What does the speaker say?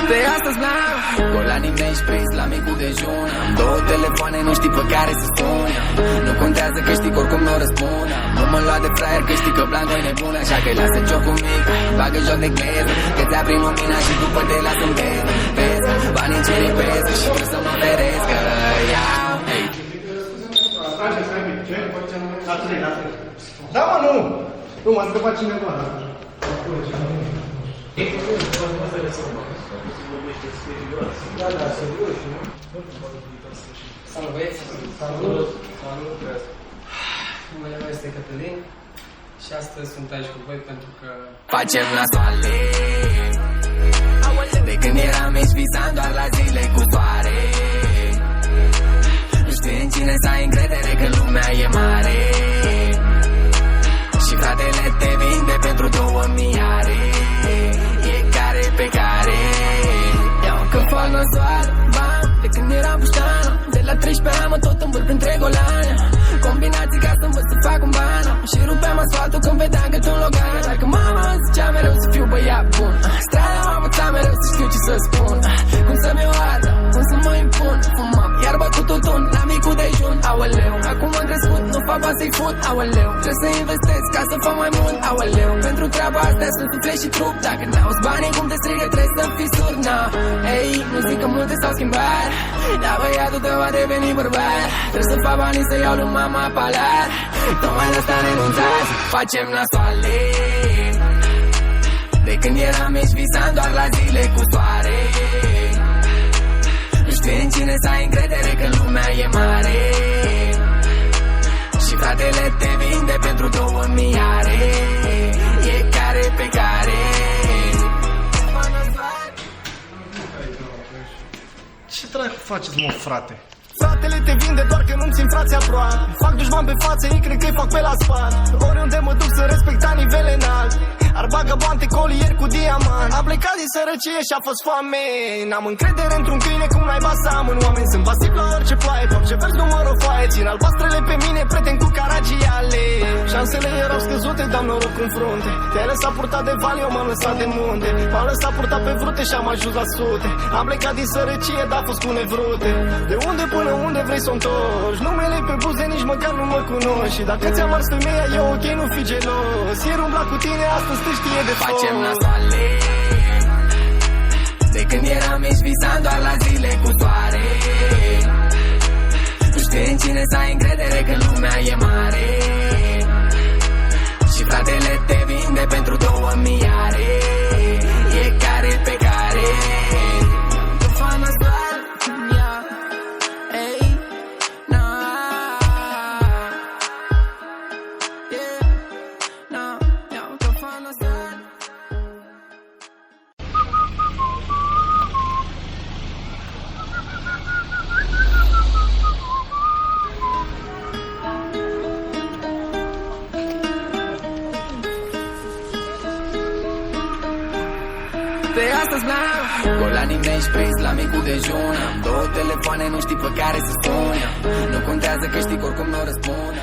Pe astăzi mi-am golanii mei prins la micul dejun. Am două telefoane, nu știi pe care să spun. Nu contează că știi că oricum nu răspund. Nu mă lua de fraier că știi că Blanco-i nebun. Așa că-i lasă jocul mic, bagă joc de gleză, că ți-a prin lumina și după te lasă în beză. Banii ce ripeză și vreau să mă feresc că iau. Da, mă, nu! Nu, m-a întrebat cineva. Da, serios, nu? Salut, băieți! Salut! Numele meu este Cătălin și astăzi sunt aici cu voi pentru că facem la soale. De când eram mici visam doar la zile cu soare. Nu știi în cine să ai încredere că lumea e mare. Și fratele te vinde pentru 2000 are. E care pe care iau că fac nasoară, bam. De când eram puștan, de la 13 ani mă tot învârt printre golane. Combinații ca să învăț să fac un ban. Și rupeam asfaltul când vedeam că tu-n Logan. Dacă mama îmi zicea mereu să fiu băiat bun, strada m-a învățat mereu să știu ce să spun. Cum să-mi o ardă, cum să mă impun. Fumam iarbă cu tutun la micul dejun. Aoleu, acum am crescut, nu fac bani să-i fut. Aoleu, trebuie să investesc ca să fac mai mult. Aoleu, pentru treaba asta sunt suflet și trup. Dacă n-auzi banii cum te strigă trebuie să fii surd. Ei, nu zic că multe s-au schimbat, dar băiatul tău a devenit bărbat. Trebuie să fac banii să iau lui mama palat. Tocmai de asta renunțați, facem nasoale. De când eram mici visam doar la zile cu soare. Nu știi în cine să ai încredere că lumea e mare. Și fratele te vinde pentru 2000 are. E care pe care. Ce dracu faceți, mă, frate? Fratele te vinde doar că nu-mi simt frații aproape. Fac dușman pe față, ei cred că-i fac pe la spate. Oriunde mă duc să respect la nivel înalt. Ar bagă boante colier cu diamant. Am plecat din sărăcie și a fost foame. N-am încredere într-un câine cum naiba să am în oameni. Sunt pasiv la orice ploaie, pe orice vers număr o foaie. Țin albastrele pe mine, prieten cu caragiale. Șansele erau scăzute, dar noroc în frunte. Te-ai lăsat purtat de vali, eu m-am lăsat de munte. M-am lăsat purtat pe vrute și am ajuns la sute. Am plecat din sărăcie, dar a fost cu nevrute. De unde până unde vrei să o întorci? Numele pe buze, nici măcar nu mă cunoști. Și dacă ți-am ars femeia, e ok, nu fi gelos. Ieri umbla cu tine, astăzi te știe de foc. Facem nasoale. De când eram mici visam doar la zile cu soare. Nu știi în cine să ai încredere că lumea e mare. Și fratele te vinde pentru 2000 are. E care pe care. Tu faci nasoale. Pe astăzi mi-am golanii mei prins la micul dejun. Am două telefoane, nu știi pe care să spun. Nu contează că știi că oricum nu răspund.